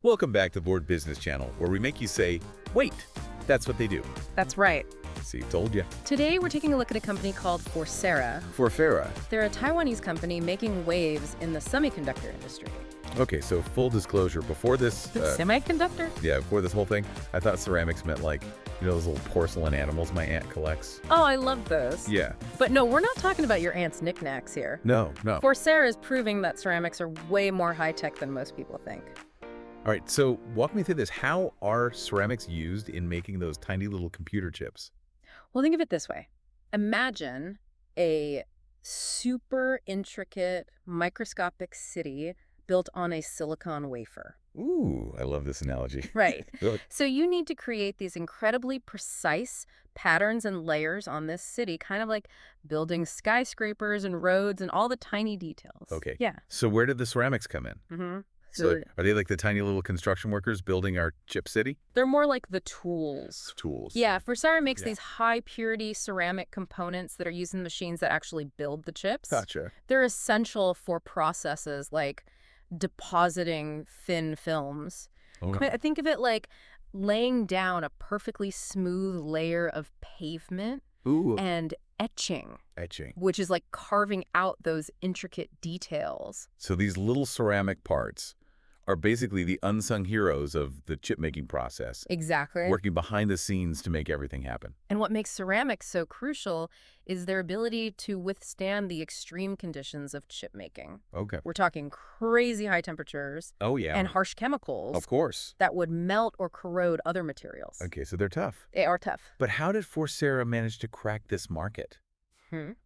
Welcome back to Board Business Channel, where we make you say, wait, that's what they do. That's right. See, told you. Today, we're taking a look at a company called Forcera. Forcera. They're a Taiwanese company making waves in the semiconductor industry. Okay, so full disclosure, before this... Semiconductor? Yeah, before this whole thing, I thought ceramics meant like, you know, those little porcelain animals my aunt collects. Oh, I love those. Yeah. But no, we're not talking about your aunt's knickknacks here. No. Forcera is proving that ceramics are way more high-tech than most people think. All right, so walk me through this. How are ceramics used in making those tiny little computer chips? Well, think of it this way. Imagine a super intricate microscopic city built on a silicon wafer. Ooh, I love this analogy. Right. Good. So you need to create these incredibly precise patterns and layers on this city, kind of like building skyscrapers and roads and all the tiny details. Okay. Yeah. So where did the ceramics come in? Mm-hmm. So are they like the tiny little construction workers building our chip city? They're more like the tools. Tools. Yeah, Forcera makes these high-purity ceramic components that are used in machines that actually build the chips. Gotcha. They're essential for processes like depositing thin films. Oh. I think of it like laying down a perfectly smooth layer of pavement Ooh. and etching, Etching. which is like carving out those intricate details. So these little ceramic parts are basically the unsung heroes of the chip-making process, Exactly. working behind the scenes to make everything happen. And what makes ceramics so crucial is their ability to withstand the extreme conditions of chip making. Okay. We're talking crazy high temperatures Oh, yeah. and harsh chemicals Of course. that would melt or corrode other materials. Okay, so they're tough. They are tough. But how did Forcera manage to crack this market?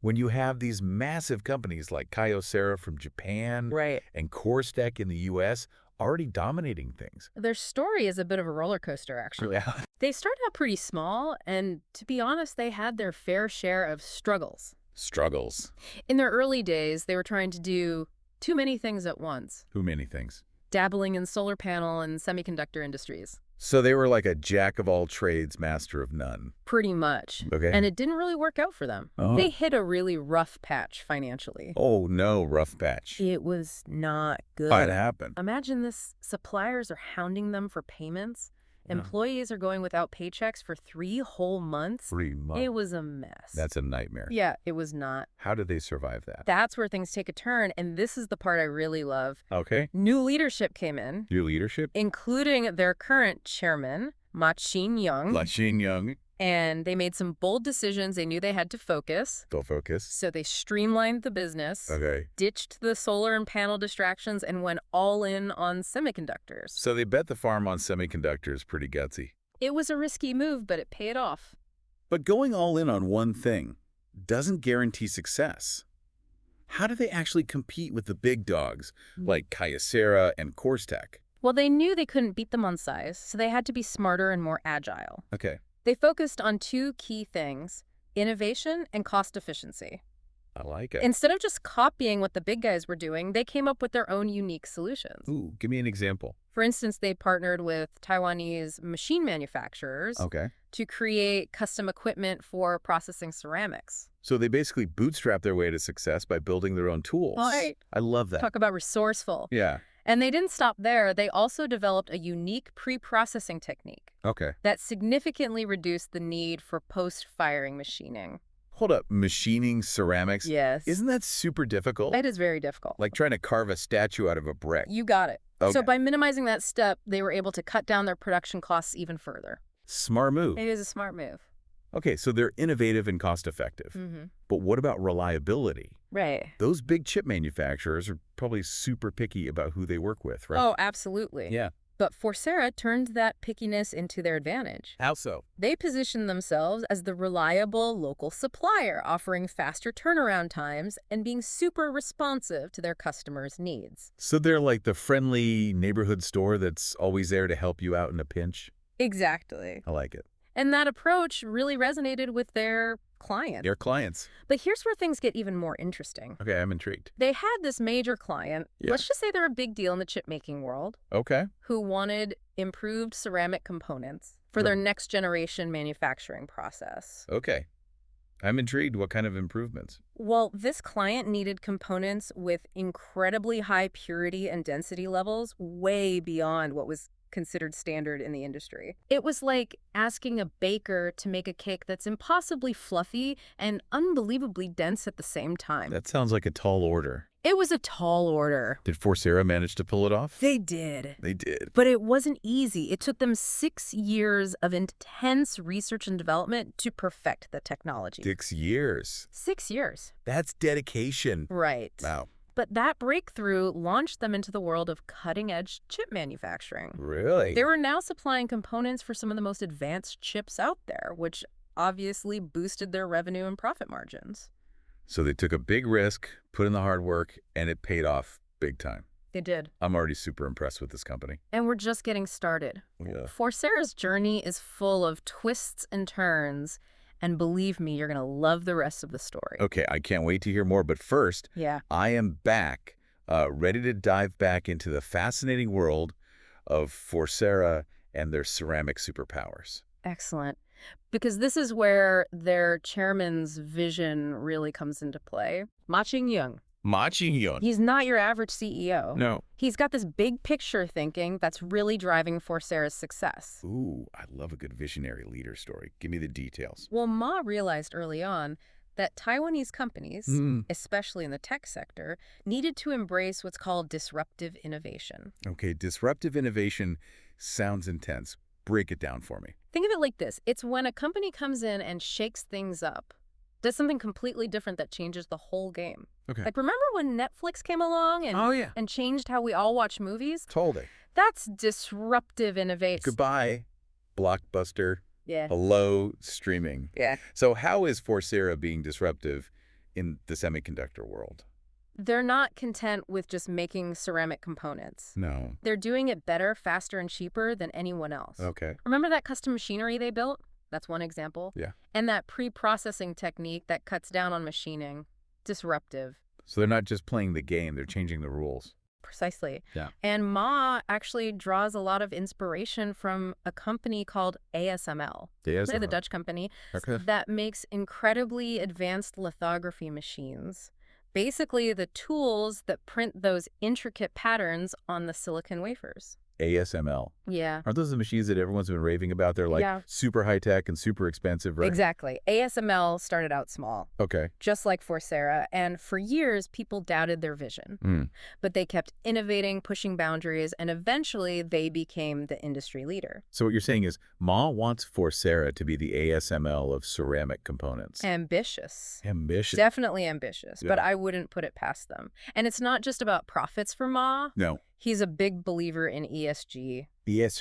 When you have these massive companies like Kyocera from Japan Right. and Corestec in the U.S. already dominating things. Their story is a bit of a roller coaster, actually. Yeah. They started out pretty small, and to be honest, they had their fair share of struggles. Struggles. In their early days, they were trying to do too many things at once, Too many things. dabbling in solar panel and semiconductor industries. So they were like a jack of all trades, master of none. Pretty much. Okay. And it didn't really work out for them. Oh. They hit a really rough patch financially. Oh, no, rough patch. It was not good. What happened? Imagine this. Suppliers are hounding them for payments. Employees are going without paychecks for 3 whole months. 3 months. It was a mess. That's a nightmare. Yeah, it was not. How did they survive that? That's where things take a turn, and this is the part I really love. Okay. New leadership came in, New leadership? including their current chairman, Ma Xin-young, Lachine Young. and they made some bold decisions. They knew they had to focus, Go focus. so they streamlined the business, Okay. ditched the solar and panel distractions, and went all in on semiconductors. So they bet the farm on semiconductors pretty gutsy. It was a risky move, but it paid off. But going all in on one thing doesn't guarantee success. How do they actually compete with the big dogs like Kyocera and Corestec? Well, they knew they couldn't beat them on size, so they had to be smarter and more agile. Okay. They focused on 2 key things: innovation and cost efficiency. I like it. Instead of just copying what the big guys were doing, they came up with their own unique solutions. Ooh, give me an example. For instance, they partnered with Taiwanese machine manufacturers Okay. to create custom equipment for processing ceramics. So they basically bootstrap their way to success by building their own tools. Right. I love that. Talk about resourceful. Yeah. And they didn't stop there. They also developed a unique pre-processing technique Okay. that significantly reduced the need for post-firing machining. Hold up. Machining ceramics? Yes. Isn't that super difficult? It is very difficult. Like trying to carve a statue out of a brick. You got it. Okay. So by minimizing that step, they were able to cut down their production costs even further. Smart move. It is a smart move. Okay, so they're innovative and cost-effective. Mm-hmm. But what about reliability? Right. Those big chip manufacturers are probably super picky about who they work with, right? Oh, absolutely. Yeah. But Forcera turned that pickiness into their advantage. How so? They positioned themselves as the reliable local supplier, offering faster turnaround times and being super responsive to their customers' needs. So they're like the friendly neighborhood store that's always there to help you out in a pinch? Exactly. I like it. And that approach really resonated with their clients. Their clients. But here's where things get even more interesting. Okay, I'm intrigued. They had this major client, Yeah. let's just say they're a big deal in the chip-making world, Okay. who wanted improved ceramic components for their next-generation manufacturing process. Okay. I'm intrigued. What kind of improvements? Well, this client needed components with incredibly high purity and density levels, way beyond what was considered standard in the industry. It was like asking a baker to make a cake that's impossibly fluffy and unbelievably dense at the same time. That sounds like a tall order. It was a tall order. Did Forcera manage to pull it off? They did. They did. But it wasn't easy. It took them 6 years of intense research and development to perfect the technology. 6 years. 6 years. That's dedication. Right. Wow. But that breakthrough launched them into the world of cutting-edge chip manufacturing. Really? They were now supplying components for some of the most advanced chips out there, which obviously boosted their revenue and profit margins. So they took a big risk, put in the hard work, and it paid off big time. They did. I'm already super impressed with this company. And we're just getting started. Yeah. Forcera's journey is full of twists and turns, and believe me, you're going to love the rest of the story. Okay, I can't wait to hear more, but first, Yeah. I am back, ready to dive back into the fascinating world of Forcera and their ceramic superpowers. Excellent. Because this is where their chairman's vision really comes into play. Ma Ching-yun. Ma Ching-yun. He's not your average CEO. No. He's got this big picture thinking that's really driving Forcera's success. Ooh, I love a good visionary leader story. Give me the details. Well, Ma realized early on that Taiwanese companies, especially in the tech sector, needed to embrace what's called disruptive innovation. Okay, disruptive innovation sounds intense. Break it down for me. Think of it like this. It's when a company comes in and shakes things up, does something completely different that changes the whole game. Okay. Like, remember when Netflix came along and changed how we all watch movies? Totally. That's disruptive innovation. Goodbye, Blockbuster. Yeah. Hello, streaming. Yeah. So how is Forcera being disruptive in the semiconductor world? They're not content with just making ceramic components. No. They're doing it better, faster, and cheaper than anyone else. Okay. Remember that custom machinery they built? That's one example. Yeah. And that pre-processing technique that cuts down on machining. Disruptive. So they're not just playing the game, they're changing the rules. Precisely. Yeah. And Ma actually draws a lot of inspiration from a company called ASML. They're the Dutch company that makes incredibly advanced lithography machines. Basically, the tools that print those intricate patterns on the silicon wafers. ASML. Yeah. Aren't those the machines that everyone's been raving about? They're like super high tech and super expensive, right? Exactly. ASML started out small. Okay. Just like Forcera, and for years, people doubted their vision. But they kept innovating, pushing boundaries, and eventually they became the industry leader. So what you're saying is Ma wants Forcera to be the ASML of ceramic components. Ambitious. Ambitious. Definitely ambitious, Yeah. but I wouldn't put it past them. And it's not just about profits for Ma. No. He's a big believer in ESG,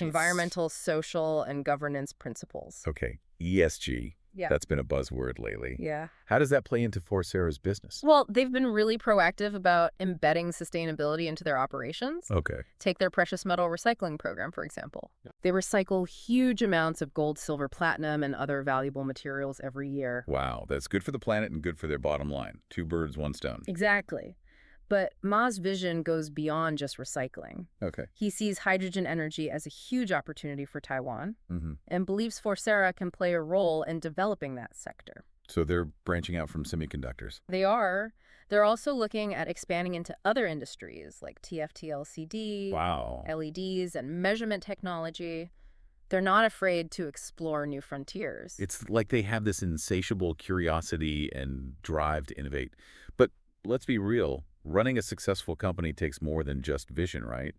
environmental, social, and governance principles. Okay. ESG. Yeah. That's been a buzzword lately. Yeah. How does that play into Forcera's business? Well, they've been really proactive about embedding sustainability into their operations. Okay. Take their precious metal recycling program, for example. They recycle huge amounts of gold, silver, platinum, and other valuable materials every year. Wow. That's good for the planet and good for their bottom line. 2 birds, 1 stone. Exactly. But Ma's vision goes beyond just recycling. Okay. He sees hydrogen energy as a huge opportunity for Taiwan and believes Forcera can play a role in developing that sector. So they're branching out from semiconductors. They are. They're also looking at expanding into other industries like TFT-LCD, Wow. LEDs, and measurement technology. They're not afraid to explore new frontiers. It's like they have this insatiable curiosity and drive to innovate. But let's be real. Running a successful company takes more than just vision, right?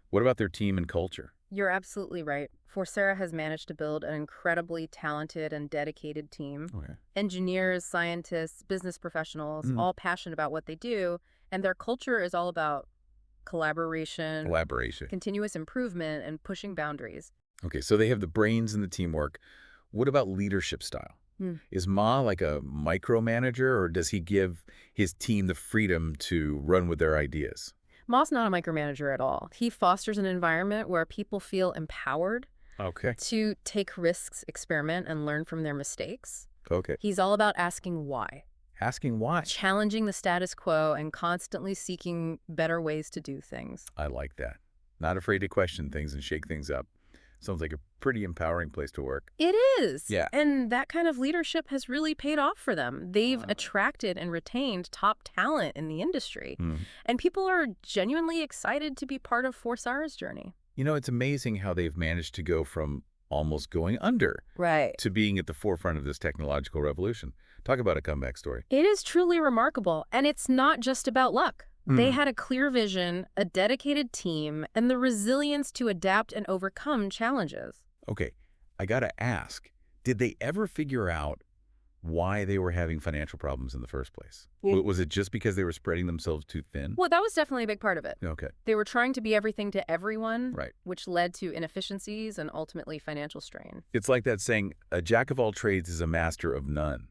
What about their team and culture? You're absolutely right. Forcera has managed to build an incredibly talented and dedicated team. Okay. Engineers, scientists, business professionals, all passionate about what they do. And their culture is all about collaboration, continuous improvement, and pushing boundaries. Okay, so they have the brains and the teamwork. What about leadership style? Is Ma like a micromanager, or does he give his team the freedom to run with their ideas? Ma's not a micromanager at all. He fosters an environment where people feel empowered to take risks, experiment, and learn from their mistakes. Okay. He's all about asking why. Asking why? Challenging the status quo and constantly seeking better ways to do things. I like that. Not afraid to question things and shake things up. Sounds like a pretty empowering place to work. It is. Yeah. And that kind of leadership has really paid off for them. They've attracted and retained top talent in the industry. And people are genuinely excited to be part of Forcera's journey. You know, it's amazing how they've managed to go from almost going under to being at the forefront of this technological revolution. Talk about a comeback story. It is truly remarkable. And it's not just about luck. They had a clear vision, a dedicated team, and the resilience to adapt and overcome challenges. Okay, I gotta ask, did they ever figure out why they were having financial problems in the first place? Was it just because they were spreading themselves too thin? Well, that was definitely a big part of it. Okay. They were trying to be everything to everyone, Right. which led to inefficiencies and ultimately financial strain. It's like that saying, a jack of all trades is a master of none.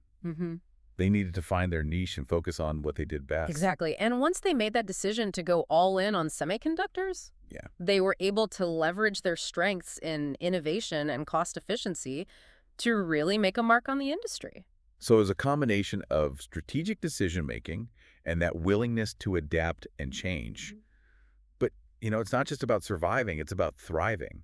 They needed to find their niche and focus on what they did best. Exactly. And once they made that decision to go all in on semiconductors, they were able to leverage their strengths in innovation and cost efficiency to really make a mark on the industry. So it was a combination of strategic decision-making and that willingness to adapt and change. But, you know, it's not just about surviving, it's about thriving.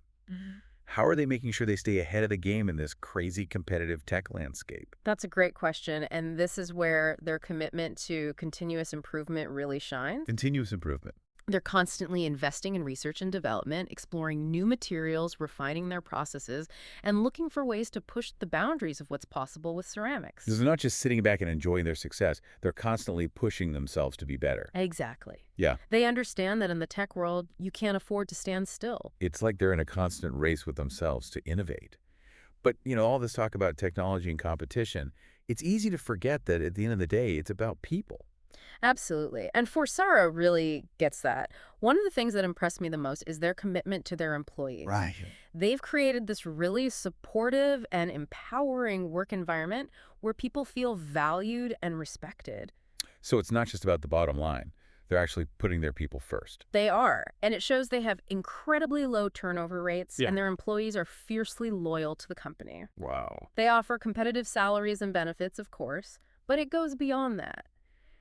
How are they making sure they stay ahead of the game in this crazy competitive tech landscape? That's a great question, and this is where their commitment to continuous improvement really shines. Continuous improvement. They're constantly investing in research and development, exploring new materials, refining their processes, and looking for ways to push the boundaries of what's possible with ceramics. They're not just sitting back and enjoying their success. They're constantly pushing themselves to be better. Exactly. Yeah. They understand that in the tech world, you can't afford to stand still. It's like they're in a constant race with themselves to innovate. But, you know, all this talk about technology and competition, it's easy to forget that at the end of the day, it's about people. Absolutely. And Forcera really gets that. One of the things that impressed me the most is their commitment to their employees. Right. They've created this really supportive and empowering work environment where people feel valued and respected. So it's not just about the bottom line. They're actually putting their people first. They are. And it shows they have incredibly low turnover rates, and their employees are fiercely loyal to the company. Wow. They offer competitive salaries and benefits, of course, but it goes beyond that.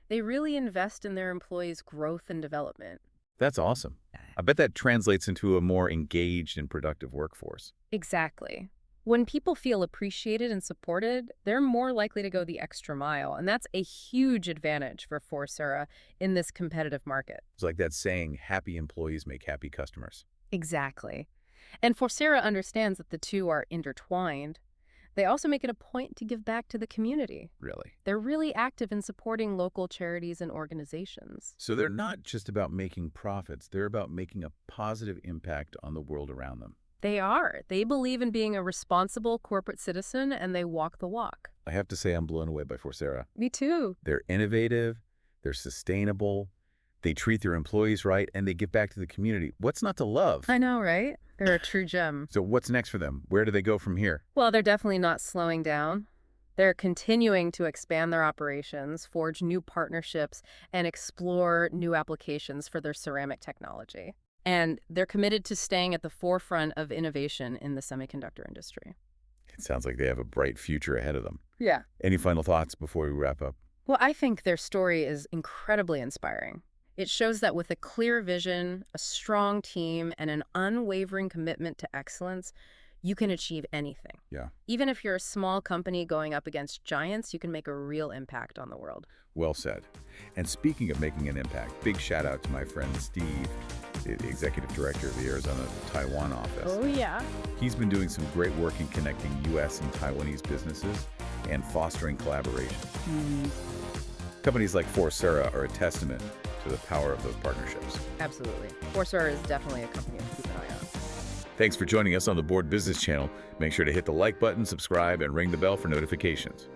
They really invest in their employees' growth and development. That's awesome. I bet that translates into a more engaged and productive workforce. Exactly. When people feel appreciated and supported, they're more likely to go the extra mile, and that's a huge advantage for Forcera in this competitive market. It's like that saying, happy employees make happy customers. Exactly. And Forcera understands that the two are intertwined. They also make it a point to give back to the community. Really? They're really active in supporting local charities and organizations. So they're not just about making profits. They're about making a positive impact on the world around them. They are. They believe in being a responsible corporate citizen, and they walk the walk. I have to say I'm blown away by Forcera. Me too. They're innovative, they're sustainable, they treat their employees right, and they give back to the community. What's not to love? I know, right? They're a true gem. So what's next for them? Where do they go from here? Well, they're definitely not slowing down. They're continuing to expand their operations, forge new partnerships, and explore new applications for their ceramic technology. And they're committed to staying at the forefront of innovation in the semiconductor industry. It sounds like they have a bright future ahead of them. Yeah. Any final thoughts before we wrap up? Well, I think their story is incredibly inspiring. It shows that with a clear vision, a strong team, and an unwavering commitment to excellence, you can achieve anything. Yeah. Even if you're a small company going up against giants, you can make a real impact on the world. Well said. And speaking of making an impact, big shout out to my friend Steve, the executive director of the Arizona Taiwan office. Oh, yeah. He's been doing some great work in connecting U.S. and Taiwanese businesses and fostering collaboration. Companies like Forcera are a testament to the power of those partnerships. Absolutely. Forcera is definitely a company to keep an eye on. Thanks for joining us on the Board Business Channel. Make sure to hit the like button, subscribe, and ring the bell for notifications.